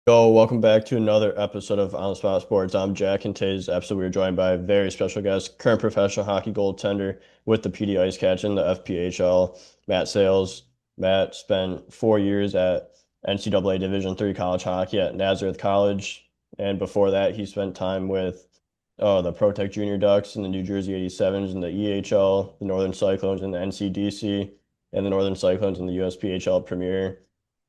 Yo, welcome back to another episode of On the Spot Sports. I'm Jack, and today's episode we are joined by a very special guest, current professional hockey goaltender with the Pee Dee IceCats in the FPHL, Matt Sayles. Matt spent 4 years at NCAA Division III college hockey at Nazareth College, and before that, he spent time with the Protect Junior Ducks and the New Jersey 87s and the EHL, the Northern Cyclones and the NCDC, and the Northern Cyclones and the USPHL Premier.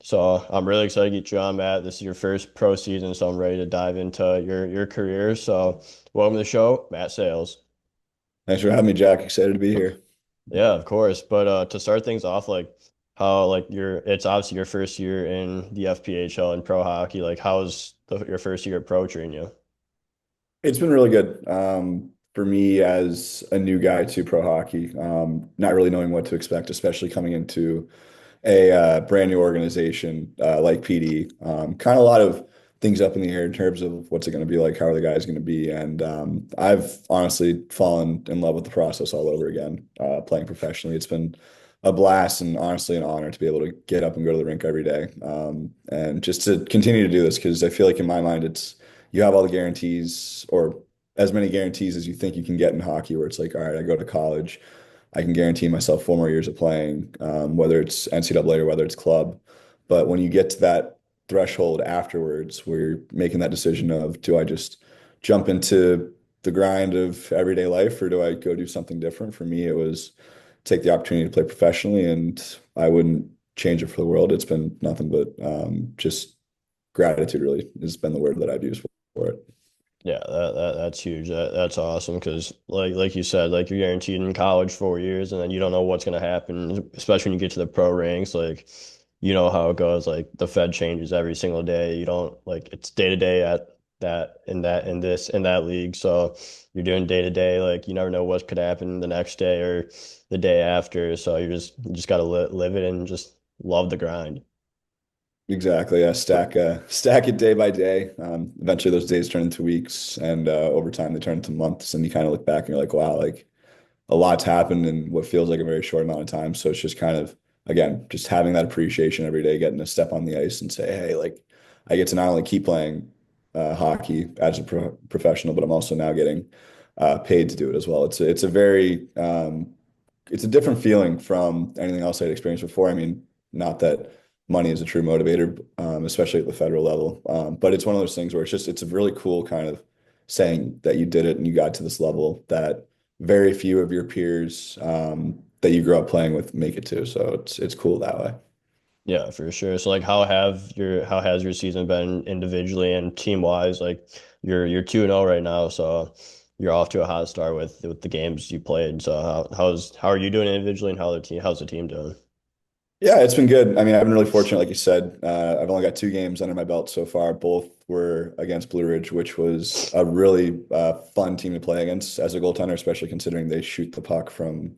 So I'm really excited to get you on, Matt. This is your first pro season, so I'm ready to dive into your career. So welcome to the show, Matt Sayles. Thanks for having me, Jack. Excited to be here. Yeah, of course. But to start things off, like how like it's obviously your first year in the FPHL and pro hockey. Like how's your first year at pro treating you? It's been really good for me as a new guy to pro hockey, not really knowing what to expect, especially coming into a brand new organization like PD. Kind of a lot of things up in the air in terms of what's it going to be like, how are the guys going to be, and I've honestly fallen in love with the process all over again. Playing professionally, it's been a blast and honestly an honor to be able to get up and go to the rink every day, and just to continue to do this because I feel like in my mind it's you have all the guarantees or as many guarantees as you think you can get in hockey, where it's like, all right, I go to college. I can guarantee myself 4 more years of playing, whether it's NCAA or whether it's club. But when you get to that threshold afterwards, where you're making that decision of, do I just jump into the grind of everyday life or do I go do something different? For me, it was take the opportunity to play professionally, and I wouldn't change it for the world. It's been nothing but just gratitude, really, has been the word that I've used for it. Yeah, that's huge. That's awesome because like you said, like you're guaranteed in college 4 years, and then you don't know what's gonna happen, especially when you get to the pro ranks. Like you know how it goes. Like the Fed changes every single day. You don't like it's day to day at in that league. So you're doing day to day. Like you never know what could happen the next day or the day after. So you just gotta live it and just love the grind. Exactly. Yeah. Stack it day by day. Eventually those days turn into weeks, and over time they turn into months, and you kind of look back and you're like, wow, like a lot's happened in what feels like a very short amount of time. So it's just kind of, again, just having that appreciation every day, getting to step on the ice and say, hey, like I get to not only keep playing hockey as a professional, but I'm also now getting paid to do it as well. It's a very it's a different feeling from anything else I'd experienced before. I mean, not that money is a true motivator, especially at the federal level, but it's one of those things where it's a really cool kind of saying that you did it and you got to this level that very few of your peers that you grew up playing with make it to. So it's cool that way. Yeah, for sure. So like how has your season been individually and team wise? Like you're 2-0 right now, so you're off to a hot start with the games you played. So how are you doing individually and how's the team doing? Yeah, it's been good. I mean, I've been really fortunate, like you said. I've only got 2 games under my belt so far. Both were against Blue Ridge, which was a really fun team to play against as a goaltender, especially considering they shoot the puck from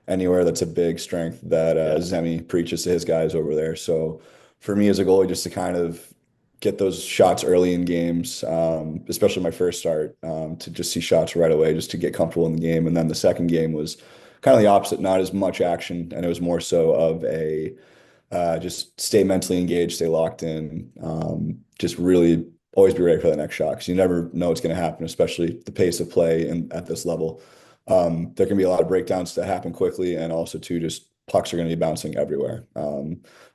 anywhere. That's a big strength that Yeah. Zemi preaches to his guys over there. So for me as a goalie, just to kind of get those shots early in games, especially my first start, to just see shots right away, just to get comfortable in the game. And then the second game was kind of the opposite, not as much action, and it was more so of a just stay mentally engaged, stay locked in, just really always be ready for the next shot because you never know what's going to happen, especially the pace of play and at this level. There can be a lot of breakdowns that happen quickly, and also too, just pucks are going to be bouncing everywhere.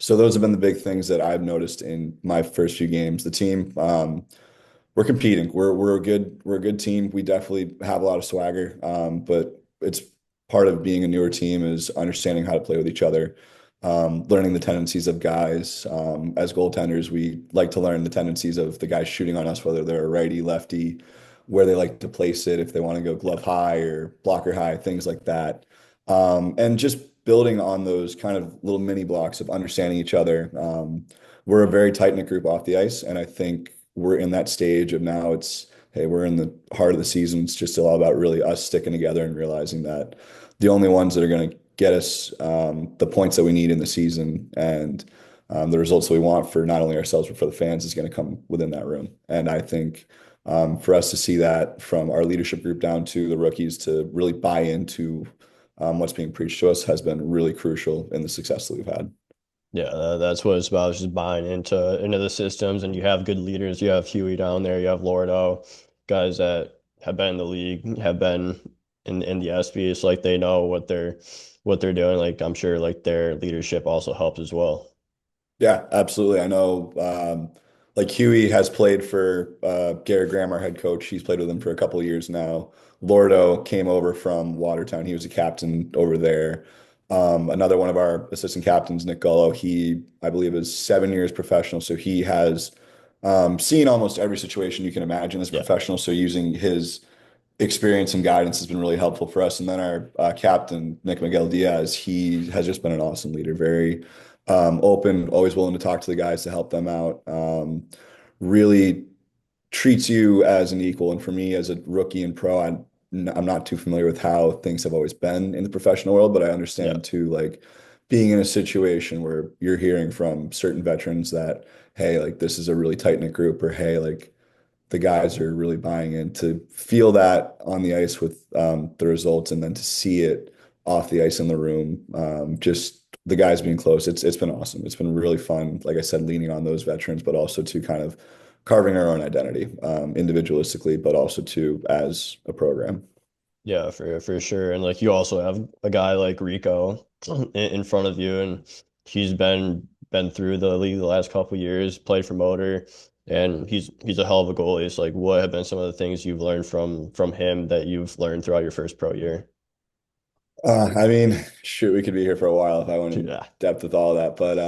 So those have been the big things that I've noticed in my first few games. The team, we're competing. We're a good team. We definitely have a lot of swagger, but it's part of being a newer team is understanding how to play with each other, learning the tendencies of guys. As goaltenders, we like to learn the tendencies of the guys shooting on us, whether they're a righty, lefty, where they like to place it, if they want to go glove high or blocker high, things like that. And just building on those kind of little mini blocks of understanding each other. We're a very tight-knit group off the ice, and I think we're in that stage of now it's, hey, we're in the heart of the season. It's just all about really us sticking together and realizing that the only ones that are going to get us the points that we need in the season and the results that we want for not only ourselves but for the fans is going to come within that room. And I think for us to see that from our leadership group down to the rookies to really buy into what's being preached to us has been really crucial in the success that we've had. Yeah, that's what it's about. It's just buying into the systems, and you have good leaders. You have Huey down there. You have Lordo, guys that have been in the league, have been in the SB. It's like they know what they're doing. Like I'm sure like their leadership also helps as well. Yeah, absolutely. I know, like Huey has played for Gary Graham, our head coach. He's played with him for a couple of years now. Lordo came over from Watertown. He was a captain over there. Another one of our assistant captains, Nick Gullo, he, I believe, is 7 years professional. So he has seen almost every situation you can imagine as a Yeah, professional. So using his experience and guidance has been really helpful for us. And then our captain, Nick Miguel Diaz, he has just been an awesome leader, very open, always willing to talk to the guys to help them out. Really treats you as an equal. And for me, as a rookie and pro, I'm not too familiar with how things have always been in the professional world, but I yeah, understand too, like being in a situation where you're hearing from certain veterans that, hey, like this is a really tight knit group, or hey, like the guys are really buying in to feel that on the ice with the results, and then to see it off the ice in the room. Just the guys being close. It's been awesome. It's been really fun. Like I said, leaning on those veterans, but also to kind of carving our own identity individualistically, but also to as a program. yeah, for sure. And like you also have a guy like Rico in front of you, and he's been through the league the last couple years, played for Motor, and he's a hell of a goalie. It's like what have been some of the things you've learned from him that you've learned throughout your first pro year? I mean, shoot, we could be here for a while if I went in Yeah, depth with all that. But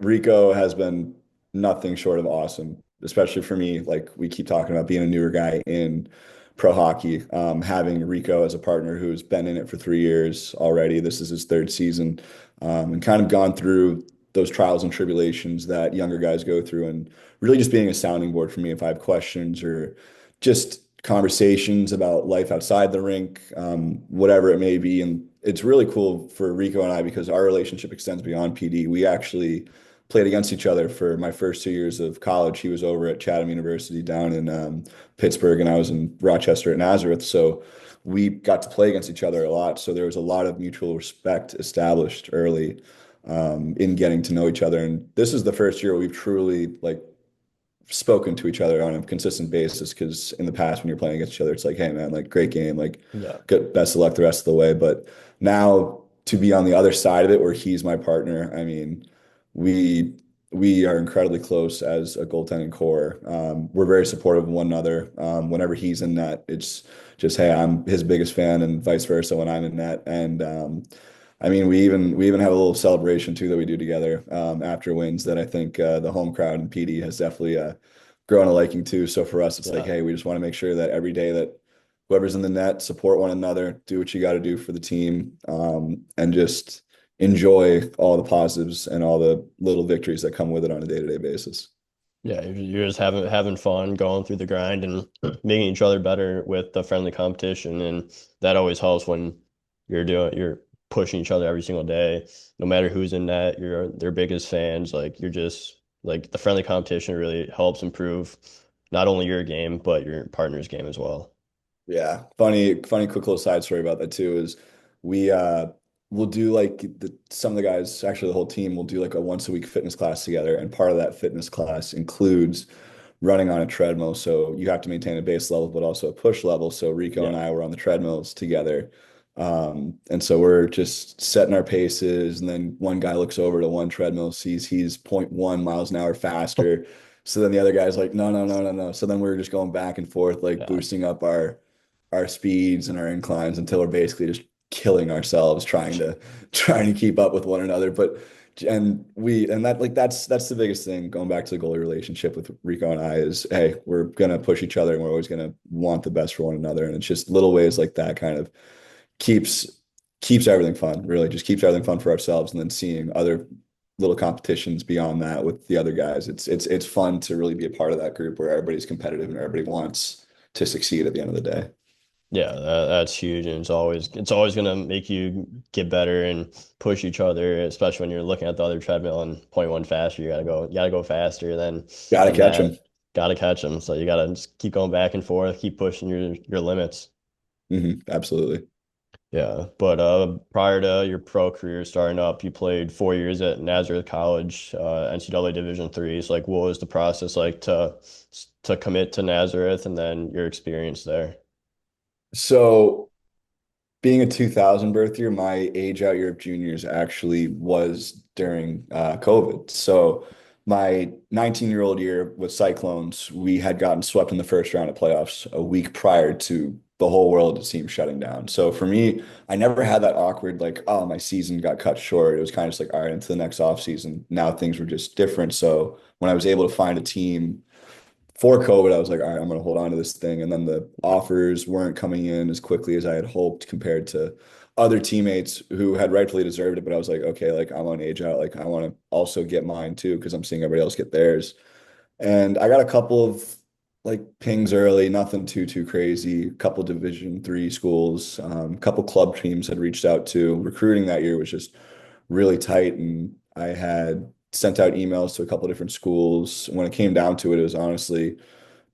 Rico has been nothing short of awesome, especially for me. Like we keep talking about being a newer guy in pro hockey, having Rico as a partner who's been in it for 3 years already. This is his third season, and kind of gone through those trials and tribulations that younger guys go through, and really just being a sounding board for me if I have questions or just conversations about life outside the rink, whatever it may be. And it's really cool for Rico and I because our relationship extends beyond PD. We actually played against each other for my first 2 years of college. He was over at Chatham University down in Pittsburgh, and I was in Rochester at Nazareth. So we got to play against each other a lot. So there was a lot of mutual respect established early in getting to know each other. And this is the first year we've truly like spoken to each other on a consistent basis because in the past when you're playing against each other it's like, hey man, like great game, like yeah, good, best of luck the rest of the way. But now to be on the other side of it where he's my partner, I mean, we we are incredibly close as a goaltending core. We're very supportive of one another. Whenever he's in net, it's just, hey, I'm his biggest fan, and vice versa when I'm in net. And I mean, we even have a little celebration too that we do together after wins that I think the home crowd in PD has definitely grown a liking to. So for us, it's like, yeah. hey, we just want to make sure that every day that whoever's in the net support one another, do what you got to do for the team, and just enjoy all the positives and all the little victories that come with it on a day-to-day basis. Yeah, you're just having fun, going through the grind and making each other better with the friendly competition, and that always helps when you're pushing each other every single day, no matter who's in net. You're their biggest fans. Like you're just like the friendly competition really helps improve not only your game but your partner's game as well. Yeah, funny, quick little side story about that too is we we'll do like some of the guys, actually the whole team will do like a once a week fitness class together, and part of that fitness class includes running on a treadmill. So you have to maintain a base level, but also a push level. So Rico and Yeah, I were on the treadmills together. And so we're just setting our paces, and then one guy looks over to one treadmill, sees he's zero point 0.1 miles an hour faster. So then the other guy's like, no, no, no, no, no. So then we're just going back and forth, like yeah, boosting up our speeds and our inclines until we're basically just killing ourselves trying to keep up with one another. But and that like that's the biggest thing going back to the goalie relationship with Rico and I is, hey, we're gonna push each other and we're always gonna want the best for one another. And it's just little ways like that kind of keeps keeps everything fun, really just keeps everything fun for ourselves. And then seeing other little competitions beyond that with the other guys, it's fun to really be a part of that group where everybody's competitive and everybody wants to succeed at the end of the day. yeah. That's huge, and it's always gonna make you get better and push each other, especially when you're looking at the other treadmill and point one faster. You gotta go faster Got to than catch them. that. Gotta catch them. So you gotta just keep going back and forth, keep pushing your limits. Absolutely. Yeah, but prior to your pro career starting up, you played 4 years at Nazareth College, NCAA Division III. So like, what was the process like to commit to Nazareth and then your experience there? So being a 2000 birth year, my age out year of juniors actually was during COVID. So my 19-year-old year with Cyclones, we had gotten swept in the first round of playoffs a week prior to the whole world, it seemed, shutting down. So for me, I never had that awkward, like, oh, my season got cut short. It was kind of just like, all right, into the next off season. Now things were just different. So when I was able to find a team for COVID, I was like, all right, I'm going to hold on to this thing. And then the offers weren't coming in as quickly as I had hoped compared to other teammates who had rightfully deserved it. But I was like, okay, like I'm on age out. Like I want to also get mine too because I'm seeing everybody else get theirs. And I got a couple of like pings early, nothing too crazy. A couple Division III schools, couple club teams had reached out to. Recruiting that year was just really tight, and I had sent out emails to a couple different schools. When it came down to it, it was honestly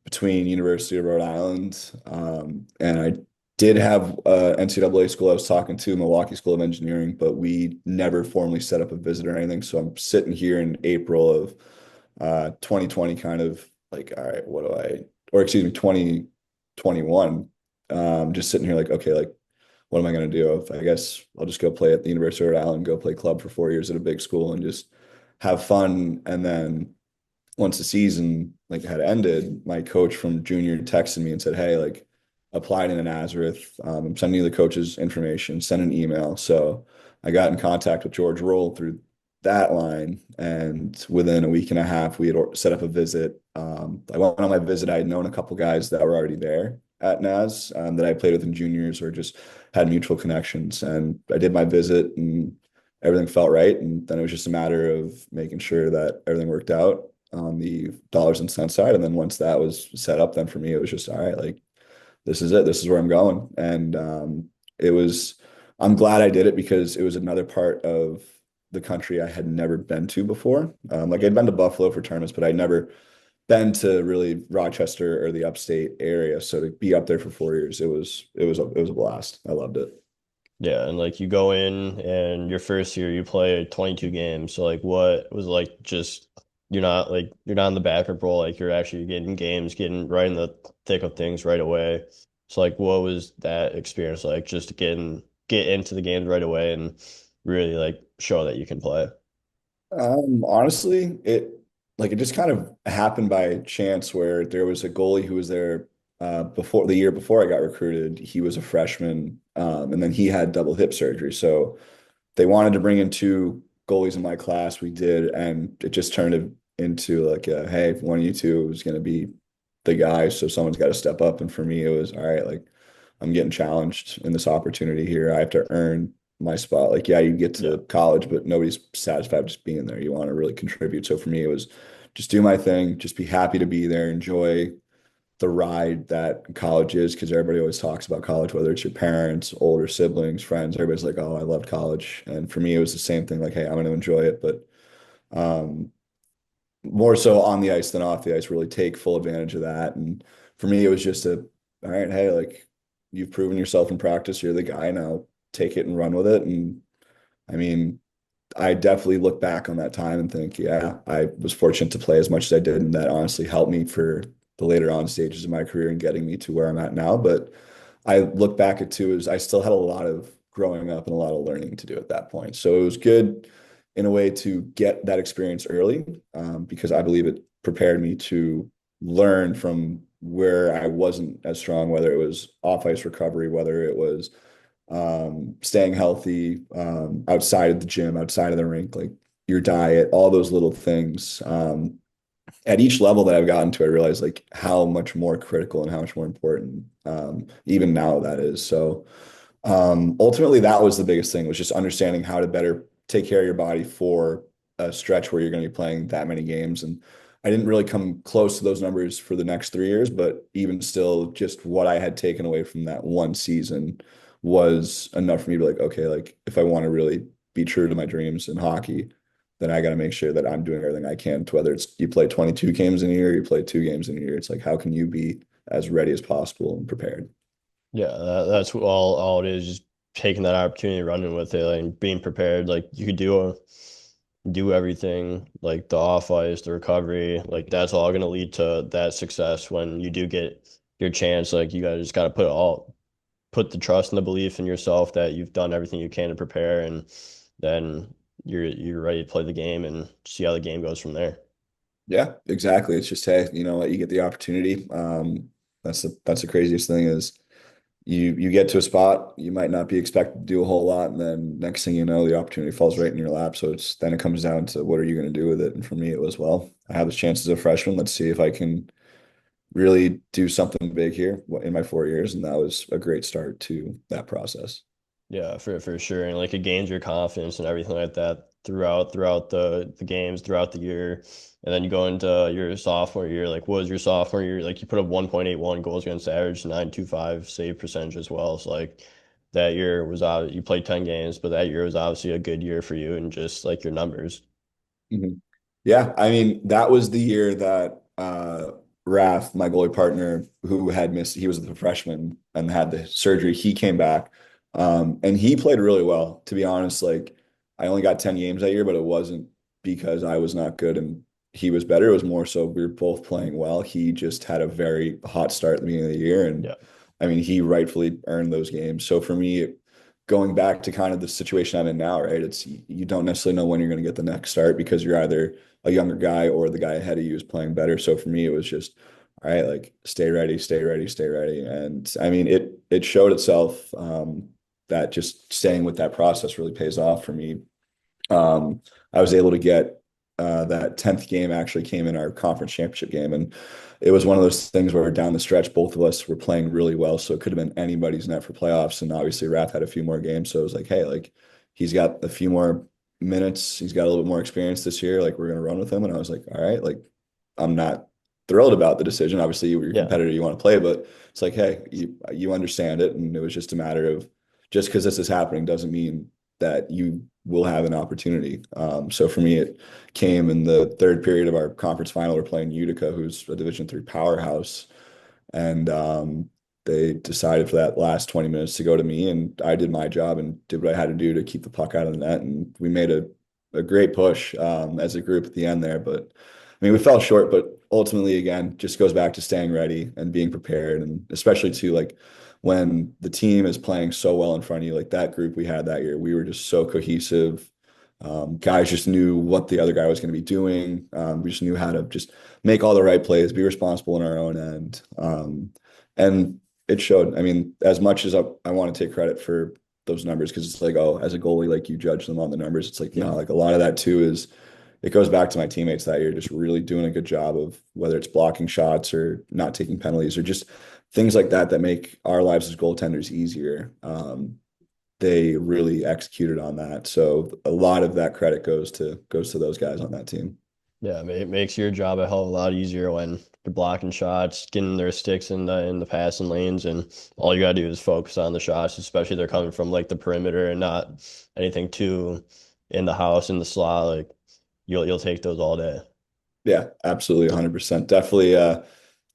between University of Rhode Island, and I did have NCAA school I was talking to, Milwaukee School of Engineering, but we never formally set up a visit or anything. So I'm sitting here in April of 2020, kind of like, all right, what do I, or excuse me, 2021, just sitting here like, okay, like, what am I going to do? I guess I'll just go play at the University of Rhode Island, go play club for 4 years at a big school and just have fun. And then once the season like had ended, my coach from junior texted me and said, "Hey, like applied in Nazareth. I'm sending you the coach's information. Send an email." So I got in contact with George Roll through that line, and within a week and a half, we had set up a visit. I went on my visit. I had known a couple guys that were already there at Naz that I played with in juniors or just had mutual connections, and I did my visit and everything felt right. And then it was just a matter of making sure that everything worked out on the dollars and cents side. And then once that was set up, then for me, it was just, all right, like, this is it. This is where I'm going. And it was, I'm glad I did it because it was another part of the country I had never been to before. Like I'd been to Buffalo for tournaments, but I'd never been to really Rochester or the upstate area. So to be up there for 4 years, it was a blast. I loved it. Yeah, and like you go in and your first year you play 22 games. So like what was like just you're not in the backup role, like you're actually getting games, getting right in the thick of things right away. So like what was that experience like just to get into the games right away and really like show that you can play? Honestly, it just kind of happened by chance where there was a goalie who was there before the year before I got recruited. He was a freshman, and then he had double hip surgery. So they wanted to bring in two goalies in my class. We did, and it just turned into like, hey, one of you two is going to be the guy. So someone's got to step up. And for me, it was all right. Like I'm getting challenged in this opportunity here. I have to earn my spot. Like, yeah, you get Yeah. to college, but nobody's satisfied just being there. You want to really contribute. So for me, it was just do my thing, just be happy to be there, enjoy the ride that college is, because everybody always talks about college, whether it's your parents, older siblings, friends, everybody's like, oh, I loved college. And for me, it was the same thing, like, hey, I'm going to enjoy it, but um, more so on the ice than off the ice, really take full advantage of that. And for me, it was just all right, hey, like you've proven yourself in practice, you're the guy now, take it and run with it. And I mean, I definitely look back on that time and think, yeah, I was fortunate to play as much as I did, and that honestly helped me for the later on stages of my career and getting me to where I'm at now. But I look back at too as I still had a lot of growing up and a lot of learning to do at that point. So it was good in a way to get that experience early, because I believe it prepared me to learn from where I wasn't as strong, whether it was off ice recovery, whether it was staying healthy, outside of the gym, outside of the rink, like your diet, all those little things. At each level that I've gotten to, I realize like how much more critical and how much more important, even now, that is. So ultimately, that was the biggest thing, was just understanding how to better take care of your body for a stretch where you're going to be playing that many games. And I didn't really come close to those numbers for the next 3 years, but even still, just what I had taken away from that one season was enough for me to be like, okay, like if I want to really be true to my dreams in hockey, then I got to make sure that I'm doing everything I can to, whether it's you play 22 games in a year, you play 2 games in a year. It's like, how can you be as ready as possible and prepared? Yeah, that's all it is. Just taking that opportunity, running with it, like, and being prepared. Like you could do everything, like the off ice, the recovery, like that's all going to lead to that success when you do get your chance. Like you guys just got to put the trust and the belief in yourself that you've done everything you can to prepare, and then you're ready to play the game and see how the game goes from there. Yeah, exactly. It's just, hey, you know what, you get the opportunity. That's the craziest thing is you get to a spot, you might not be expected to do a whole lot, and then next thing you know, the opportunity falls right in your lap. So it's then it comes down to what are you going to do with it? And for me, it was, well, I have this chance as a freshman. Let's see if I can really do something big here in my 4 years. And that was a great start to that process. Yeah, for sure. And like it gains your confidence and everything like that throughout the games, throughout the year. And then you go into your sophomore year, like what was your sophomore year? Like you put up 1.81 goals against average, 9.25 save percentage as well. So like that year was you played 10 games, but that year was obviously a good year for you and just like your numbers. Mhm. Yeah, I mean, that was the year that Raph, my goalie partner, who had missed, he was a freshman and had the surgery, he came back. And he played really well, to be honest. Like, I only got 10 games that year, but it wasn't because I was not good and he was better. It was more so we were both playing well. He just had a very hot start at the beginning of the year. And Yeah. I mean, he rightfully earned those games. So for me, going back to kind of the situation I'm in now, right? It's you don't necessarily know when you're going to get the next start because you're either a younger guy or the guy ahead of you is playing better. So for me, it was just, all right, like stay ready, stay ready, stay ready. And I mean, it showed itself that just staying with that process really pays off for me. I was able to get that 10th game actually came in our conference championship game. And it was one of those things where down the stretch, both of us were playing really well. So it could have been anybody's net for playoffs. And obviously, Raph had a few more games. So it was like, hey, like he's got a few more minutes. He's got a little bit more experience this year. Like we're going to run with him. And I was like, all right, like I'm not thrilled about the decision. Obviously, you're a Yeah. competitor, you want to play, but it's like, hey, you understand it. And it was just a matter of just because this is happening doesn't mean that you will have an opportunity. So for me, it came in the third period of our conference final. We're playing Utica, who's a Division III powerhouse, and they decided for that last 20 minutes to go to me, and I did my job and did what I had to do to keep the puck out of the net, and we made a great push as a group at the end there. But I mean, we fell short, but ultimately, again, just goes back to staying ready and being prepared, and especially too like when the team is playing so well in front of you, like that group we had that year, we were just so cohesive. Guys just knew what the other guy was going to be doing. We just knew how to just make all the right plays, be responsible in our own end. And it showed. I mean, as much as I want to take credit for those numbers, because it's like, oh, as a goalie, like you judge them on the numbers. It's like, Yeah. no, like a lot of that too is it goes back to my teammates that year, just really doing a good job of whether it's blocking shots or not taking penalties or just things like that that make our lives as goaltenders easier. They really executed on that. So a lot of that credit goes to those guys on that team. Yeah, it makes your job a hell of a lot easier when you're blocking shots, getting their sticks in the passing lanes, and all you gotta do is focus on the shots, especially if they're coming from like the perimeter and not anything too in the house in the slot. Like you'll take those all day. Yeah, absolutely, 100%.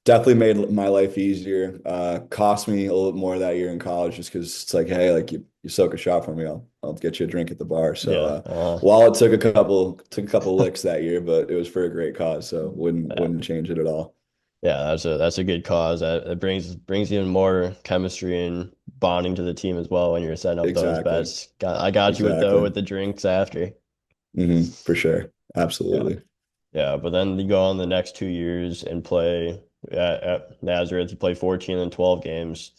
Definitely made my life easier. Cost me a little bit more that year in college just because it's like, hey, like you soak a shot for me, I'll get you a drink at the bar. So Yeah. while it took a couple licks that year, but it was for a great cause, so wouldn't Yeah. wouldn't change it at all. Yeah, that's a good cause. That brings even more chemistry and bonding to the team as well when you're setting up those Exactly. bets. I got you Exactly. with the drinks after. For sure. Yeah. Absolutely. Yeah, but then you go on the next 2 years and play at Nazareth. You play 14 and 12 games.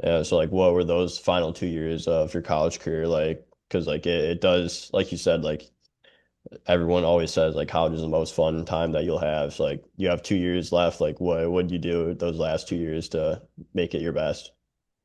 So like, what were those final 2 years of your college career like? Because like it does, like you said, like everyone always says, like college is the most fun time that you'll have. So like you have 2 years left. Like what did you do those last 2 years to make it your best?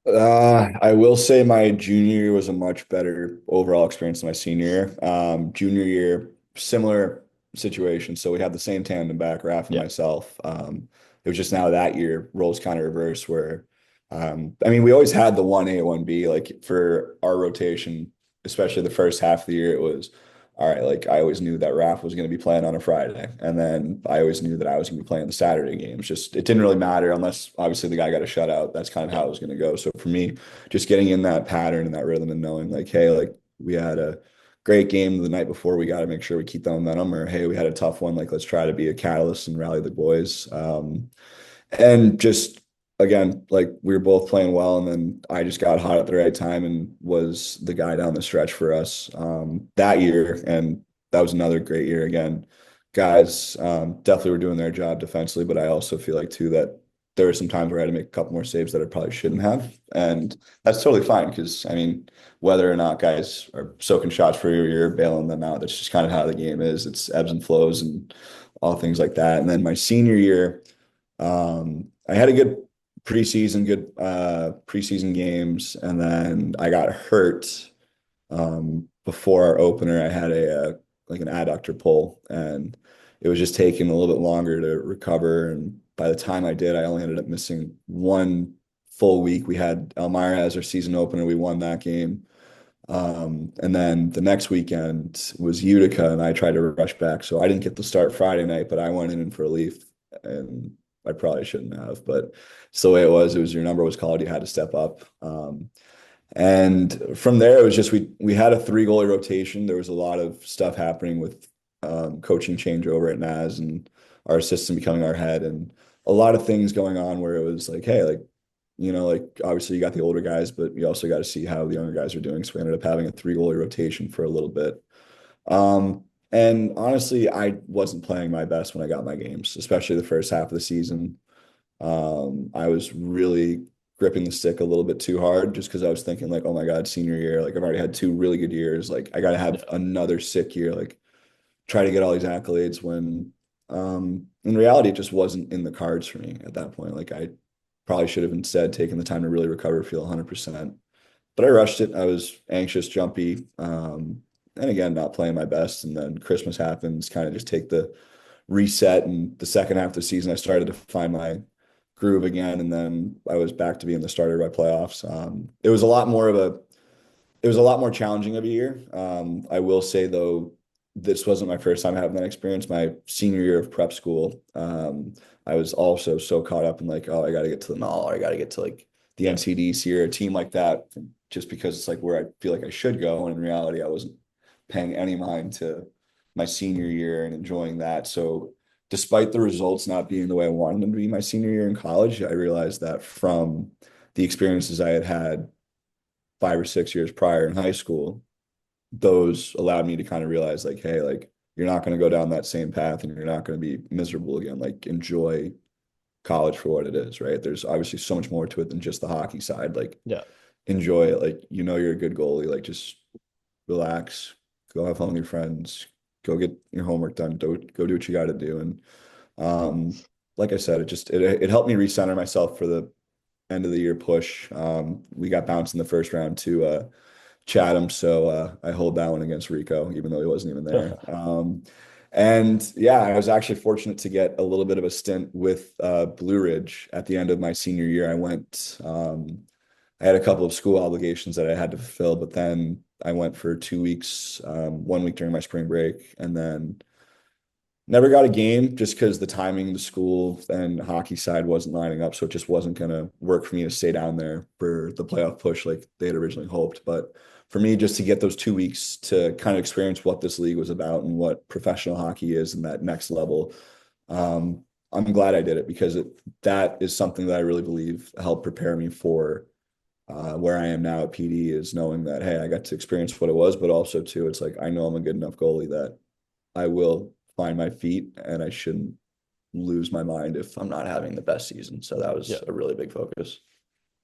I will say my junior year was a much better overall experience than my senior year. Junior year, similar situation. So we had the same tandem back, Raph and Yeah, myself. It was just now that year roles kind of reversed where, I mean, we always had the 1A, 1B, like for our rotation, especially the first half of the year, it was all right, like I always knew that Raph was going to be playing on a Friday. And then I always knew that I was going to be playing the Saturday games. Just it didn't really matter unless obviously the guy got a shutout. That's kind of Yeah. how it was going to go. So for me, just getting in that pattern and that rhythm and knowing like, hey, like we had a great game the night before, we got to make sure we keep that momentum, or hey, we had a tough one, like let's try to be a catalyst and rally the boys. And just again, like we were both playing well, and then I just got hot at the right time and was the guy down the stretch for us that year. And that was another great year again. Guys definitely were doing their job defensively, but I also feel like too that there were some times where I had to make a couple more saves that I probably shouldn't have. And that's totally fine because I mean, whether or not guys are soaking shots for you or you're bailing them out, that's just kind of how the game is. It's ebbs and flows and all things like that. And then my senior year, I had a good preseason games, and then I got hurt before our opener. I had a like an adductor pull, and it was just taking a little bit longer to recover. And by the time I did, I only ended up missing one full week. We had Elmira as our season opener. We won that game. And then the next weekend was Utica, and I tried to rush back. So I didn't get to start Friday night, but I went in for a relief, and I probably shouldn't have. But it's the way it was. It was your number was called. You had to step up. And from there, it was just we had a three goalie rotation. There was a lot of stuff happening with coaching changeover at Naz and our assistant becoming our head, and a lot of things going on where it was like, hey, like like obviously you got the older guys, but you also got to see how the younger guys are doing. So we ended up having a three goalie rotation for a little bit. And honestly, I wasn't playing my best when I got my games, especially the first half of the season. I was really gripping the stick a little bit too hard just because I was thinking like, oh my God, senior year, like I've already had two really good years. Like I got to have Yeah. another sick year, like try to get all these accolades when in reality, it just wasn't in the cards for me at that point. Like I probably should have instead taken the time to really recover, feel 100%. But I rushed it. I was anxious, jumpy, and again, not playing my best. And then Christmas happens, kind of just take the reset. And the second half of the season, I started to find my groove again. And then I was back to being the starter by playoffs. It was a lot more challenging of a year. I will say though, this wasn't my first time having that experience. My senior year of prep school, I was also so caught up in like, oh, I got to get to the mall, or I got to get to like the Yeah. NCDC or a team like that, just because it's like where I feel like I should go. And in reality, I wasn't paying any mind to my senior year and enjoying that. So, despite the results not being the way I wanted them to be my senior year in college, I realized that from the experiences I had had 5 or 6 years prior in high school, those allowed me to kind of realize like, hey, like you're not going to go down that same path and you're not going to be miserable again. Like enjoy college for what it is, right? There's obviously so much more to it than just the hockey side. Like Yeah. enjoy it. Like you're a good goalie. Like just relax, go have fun with your friends, go get your homework done, go do what you got to do. And like I said, it helped me recenter myself for the end of the year push. We got bounced in the first round to Chatham. So I hold that one against Rico, even though he wasn't even there. And yeah, I was actually fortunate to get a little bit of a stint with Blue Ridge at the end of my senior year. I had a couple of school obligations that I had to fulfill, but then I went for 2 weeks, 1 week during my spring break, and then never got a game just because the timing, the school and hockey side wasn't lining up. So it just wasn't going to work for me to stay down there for the playoff push like they had originally hoped. But for me, just to get those 2 weeks to kind of experience what this league was about and what professional hockey is and that next level, I'm glad I did it because that is something that I really believe helped prepare me for where I am now at PD is knowing that, hey, I got to experience what it was, but also too, it's like, I know I'm a good enough goalie that I will find my feet and I shouldn't lose my mind if I'm not having the best season. So that Yeah. was a really big focus.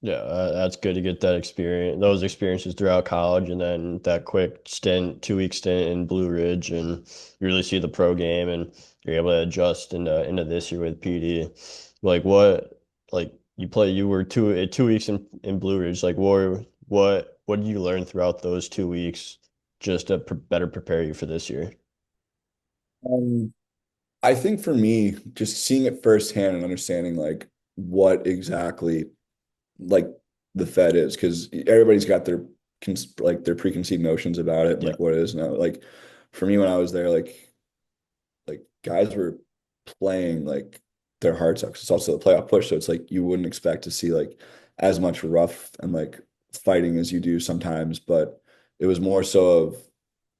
Yeah, that's good to get that experience, those experiences throughout college, and then that quick stint, 2 week stint in Blue Ridge, and you really see the pro game, and you're able to adjust into this year with PD. Like like you were 2 weeks in Blue Ridge. Like what did you learn throughout those 2 weeks just to better prepare you for this year? Um, I think for me, just seeing it firsthand and understanding like what exactly like the Fed is, because everybody's got their like their preconceived notions about it and Yeah, like what it is now. Like for me when I was there, like guys were playing like their hearts out. 'Cause it's also the playoff push, so it's like you wouldn't expect to see like as much rough and like fighting as you do sometimes, but it was more so of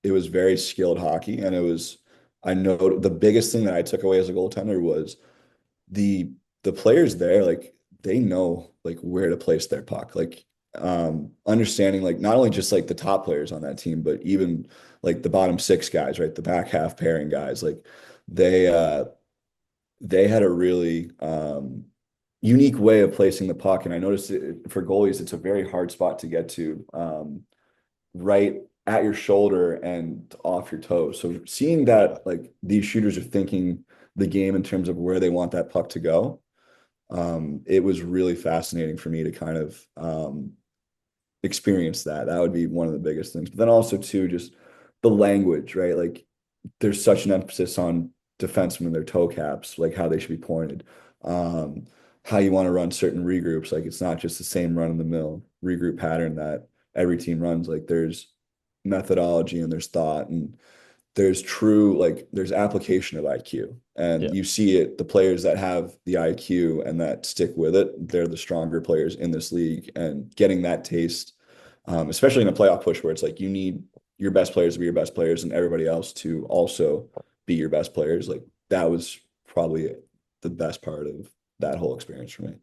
it was very skilled hockey, and it was I know the biggest thing that I took away as a goaltender was the the players there, like they know like where to place their puck. Like understanding like not only just like the top players on that team, but even like the bottom six guys, right? The back half pairing guys, like they uh they had a really unique way of placing the puck. And I noticed for goalies, it's a very hard spot to get to, right at your shoulder and off your toes. So seeing Yeah. that like these shooters are thinking the game in terms of where they want that puck to go, it was really fascinating for me to kind of experience that. That would be one of the biggest things. But then also too, just the language, right? Like there's such an emphasis on defensemen, their toe caps, like how they should be pointed, how you want to run certain regroups. Like it's not just the same run in the mill regroup pattern that every team runs. Like there's methodology and there's thought and there's true like there's application of IQ. And Yeah. you see it, the players that have the IQ and that stick with it, they're the stronger players in this league. And getting that taste, especially in a playoff push where it's like you need your best players to be your best players and everybody else to also be your best players. Like that was probably the best part of that whole experience for me.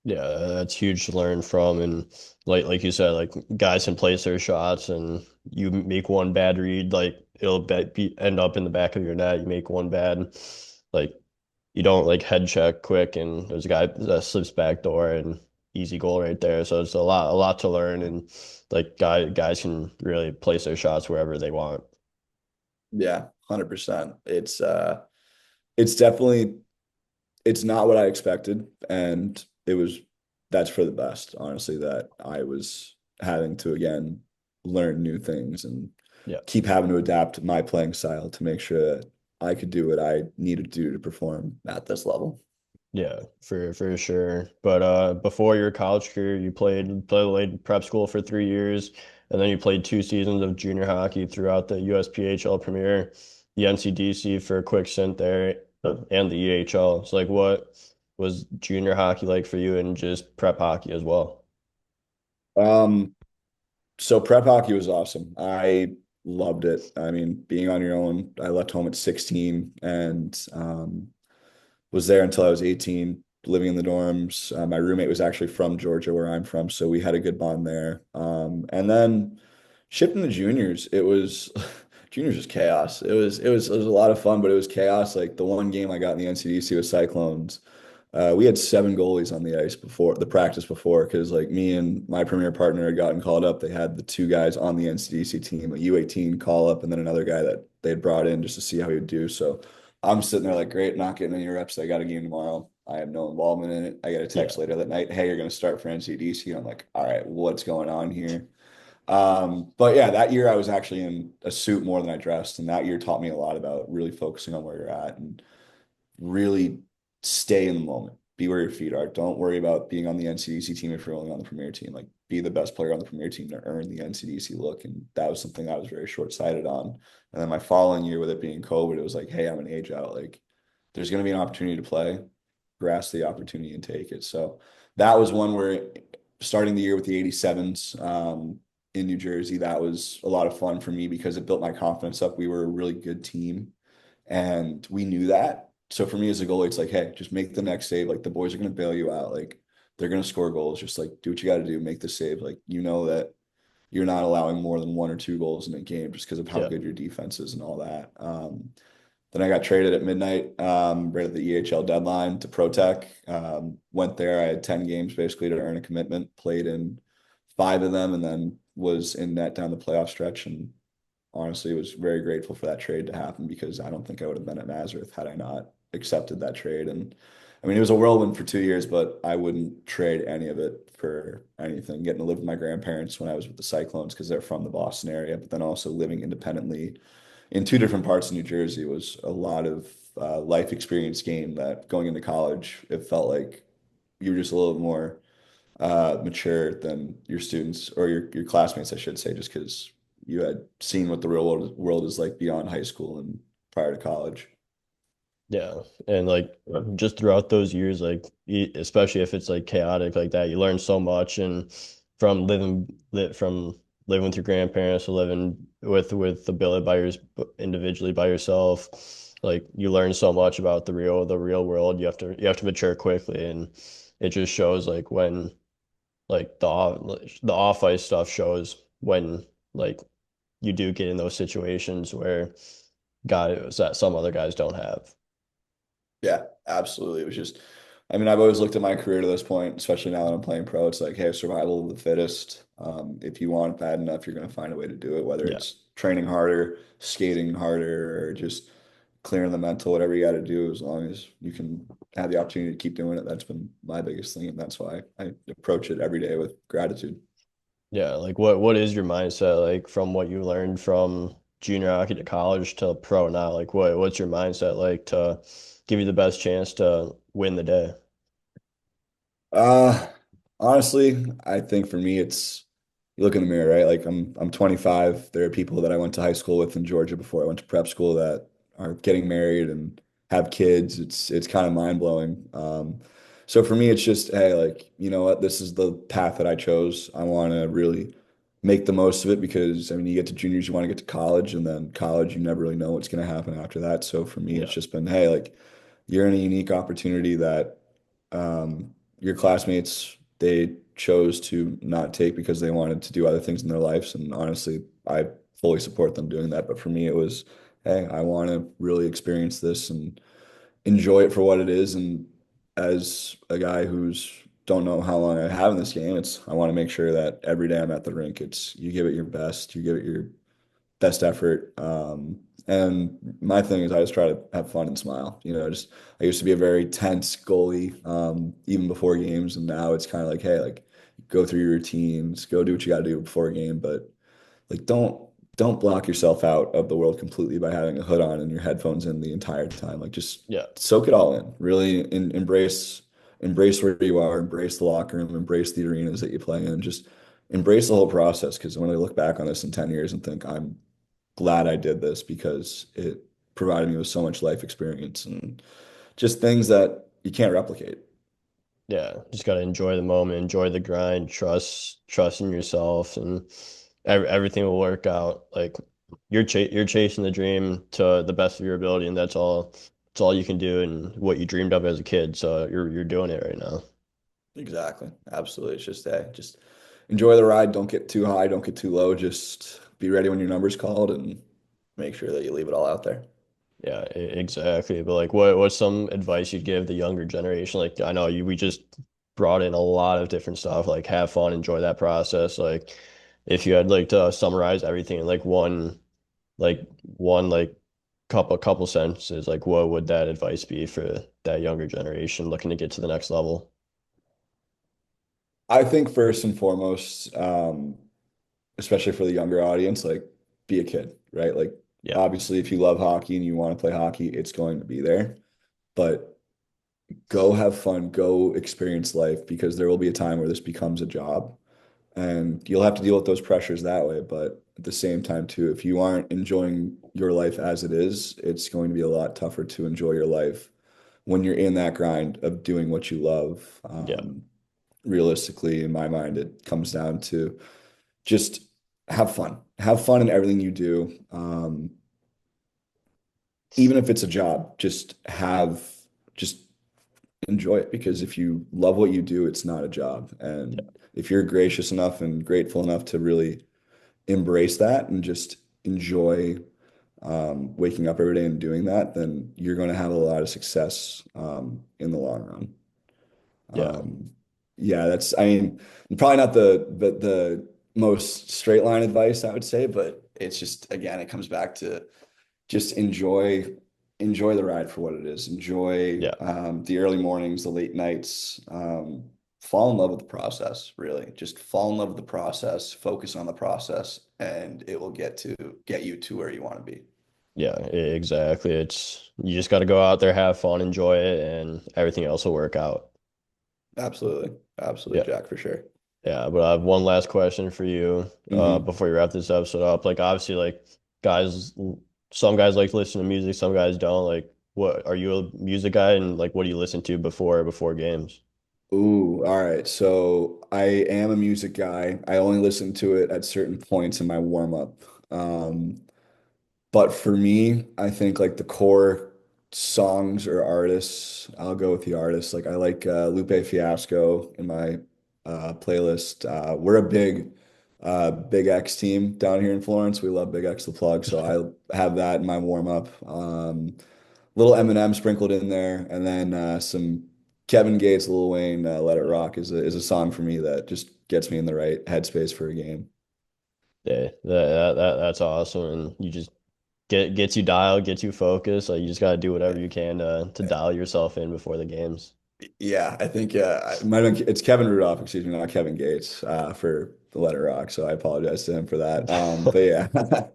Yeah, that's huge to learn from, and like you said, like guys can place their shots, and you make one bad read, like it'll end up in the back of your net. You make one bad, like you don't like head check quick, and there's a guy that slips back door and easy goal right there. So it's a lot to learn, and like guys can really place their shots wherever they want. Yeah, 100%. It's definitely it's not what I expected, and it was that's for the best, honestly, that I was having to again learn new things and Yeah. keep having to adapt my playing style to make sure that I could do what I needed to do to perform at this level. Yeah, for sure. But before your college career, you played prep school for 3 years, and then you played 2 seasons of junior hockey throughout the USPHL Premier, the NCDC for a quick stint there, and the EHL. So like, what was junior hockey like for you, and just prep hockey as well? Um, so prep hockey was awesome. I loved it. I mean, being on your own, I left home at 16 and was there until I was 18, living in the dorms. My roommate was actually from Georgia, where I'm from, so we had a good bond there. And then shipping the juniors, it was juniors was chaos. It was a lot of fun, but it was chaos. Like the one game I got in the NCDC was Cyclones. We had seven goalies on the ice before the practice before because like me and my premier partner had gotten called up. They had the two guys on the NCDC team, a U18 call up, and then another guy that they had brought in just to see how he would do. So I'm sitting there like, great, not getting any reps. I got a game tomorrow. I have no involvement in it. I get a Yeah, text later that night, hey, you're going to start for NCDC. I'm like, all right, what's going on here? But yeah, that year I was actually in a suit more than I dressed, and that year taught me a lot about really focusing on where you're at and really stay in the moment. Be where your feet are. Don't worry about being on the NCDC team if you're only on the premier team. Like be the best player on the premier team to earn the NCDC look. And that was something I was very short-sighted on. And then my following year with it being COVID, it was like, hey, I'm an age out. Like there's going to be an opportunity to play, grasp the opportunity and take it. So that was one where starting the year with the 87s in New Jersey, that was a lot of fun for me because it built my confidence up. We were a really good team and we knew that. So for me as a goalie, it's like, hey, just make the next save. Like the boys are going to bail you out. Like they're going to score goals. Just like do what you got to do, make the save. Like you know that you're not allowing more than one or two goals in a game just because of how yeah, good your defense is and all that. Then I got traded at midnight, right at the EHL deadline to ProTech. Went there. I had 10 games basically to earn a commitment, played in five of them, and then was in net down the playoff stretch. And honestly, was very grateful for that trade to happen because I don't think I would have been at Nazareth had I not accepted that trade. And I mean, it was a whirlwind for 2 years, but I wouldn't trade any of it for anything. Getting to live with my grandparents when I was with the Cyclones because they're from the Boston area, but then also living independently in two different parts of New Jersey was a lot of life experience gained that going into college, it felt like you were just a little more mature than your students or your classmates, I should say, just because you had seen what the real world is like beyond high school and prior to college. Yeah. And like just throughout those years, like especially if it's like chaotic like that, you learn so much and from from living with your grandparents to living with the billet by individually by yourself, like you learn so much about the real world. You have to mature quickly and it just shows like when like the off ice stuff shows when like you do get in those situations where guys that some other guys don't have. Yeah, absolutely. It was just, I mean, I've always looked at my career to this point, especially now that I'm playing pro. It's like, hey, survival of the fittest. If you want it bad enough, you're going to find a way to do it, whether Yeah. it's training harder, skating harder, or just clearing the mental, whatever you got to do, as long as you can have the opportunity to keep doing it. That's been my biggest thing. And that's why I approach it every day with gratitude. Yeah, like what is your mindset like from what you learned from junior hockey to college to pro now? Like what's your mindset like to give you the best chance to win the day? Uh, Honestly, I think for me, it's you look in the mirror, right? Like I'm 25. There are people that I went to high school with in Georgia before I went to prep school that are getting married and have kids. It's kind of mind blowing. So for me, it's just, hey, like, you know what? This is the path that I chose. I want to really make the most of it because I mean, you get to juniors, you want to get to college, and then college, you never really know what's going to happen after that. So for me, it's Yeah. just been, hey, like, you're in a unique opportunity that your classmates they chose to not take because they wanted to do other things in their lives. And honestly, I fully support them doing that. But for me, it was, hey, I want to really experience this and enjoy it for what it is. And as a guy who's don't know how long I have in this game, it's I want to make sure that every day I'm at the rink, it's you give it your best, you give it your best effort. And my thing is I just try to have fun and smile. You know, just I used to be a very tense goalie, even before games, and now it's kind of like, hey, like go through your routines, go do what you got to do before a game, but like don't block yourself out of the world completely by having a hood on and your headphones in the entire time. Like just Yeah. soak it all in. Really embrace where you are, embrace the locker room, embrace the arenas that you play in, just embrace the whole process. Because when I look back on this in 10 years and think I'm glad I did this because it provided me with so much life experience and just things that you can't replicate. Yeah, just got to enjoy the moment, enjoy the grind, trust in yourself and everything will work out. Like you're chasing the dream to the best of your ability and that's all you can do and what you dreamed of as a kid. So you're doing it right now. Exactly. Absolutely. It's just that. Just enjoy the ride. Don't get too high. Don't get too low. Just be ready when your number's called and make sure that you leave it all out there. Yeah, exactly. But like, what's some advice you'd give the younger generation? Like, I know we just brought in a lot of different stuff. Like, have fun, enjoy that process. Like, if you had like to summarize everything in like one couple sentences, like what would that advice be for that younger generation looking to get to the next level? I think first and foremost, especially for the younger audience, like be a kid, right? Like Yeah, obviously if you love hockey and you want to play hockey, it's going to be there. But go have fun, go experience life because there will be a time where this becomes a job and you'll have to deal with those pressures that way. But at the same time, too, if you aren't enjoying your life as it is, it's going to be a lot tougher to enjoy your life when you're in that grind of doing what you love. yeah, Realistically, in my mind, it comes down to just have fun in everything you do. Even if it's a job, just enjoy it because if you love what you do, it's not a job. yeah, And if you're gracious enough and grateful enough to really embrace that and just enjoy waking up every day and doing that, then you're going to have a lot of success in the long run. yeah, Um, yeah, that's, I mean, probably not the most straight line advice I would say, but it's just, again, it comes back to just enjoy the ride for what it is. Enjoy yeah, the early mornings, the late nights. Fall in love with the process, really. Just fall in love with the process, focus on the process, and it will get you to where you want to be. yeah, exactly. It's you just got to go out there, have fun, enjoy it, and everything else will work out. Absolutely. Absolutely, Yeah. Jack, for sure. Yeah, but I have one last question for you Hmm. before you wrap this episode up. Like obviously like guys some guys like to listen to music, some guys don't. Like what are you a music guy and like what do you listen to before games? Ooh, all right. So I am a music guy. I only listen to it at certain points in my warm up. Um, But for me, I think like the core songs or artists, I'll go with the artists. Like I like Lupe Fiasco in my playlist. We're a Big X team down here in Florence. We love Big X the Plug, so I have that in my warm up. Little Eminem sprinkled in there, and then some Kevin Gates, Lil Wayne, Let It Rock is a song for me that just gets me in the right headspace for a game. Yeah, that's awesome. And you just gets you dialed, gets you focused. Like you just gotta do whatever you can to dial yourself in before the games. Yeah, I think it might have been, it's Kevin Rudolph, excuse me, not Kevin Gates, for the Let It Rock. So I apologize to him for that. But yeah.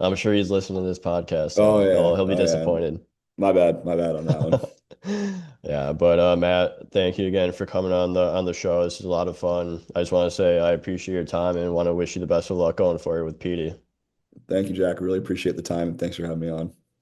I'm sure he's listening to this podcast, Oh so yeah. he'll be Oh yeah. disappointed. My bad on that one. Yeah, but Matt, thank you again for coming on the show. This is a lot of fun. I just want to say I appreciate your time and want to wish you the best of luck going forward with Pee Dee. Thank you, Jack. Really appreciate the time and thanks for having me on.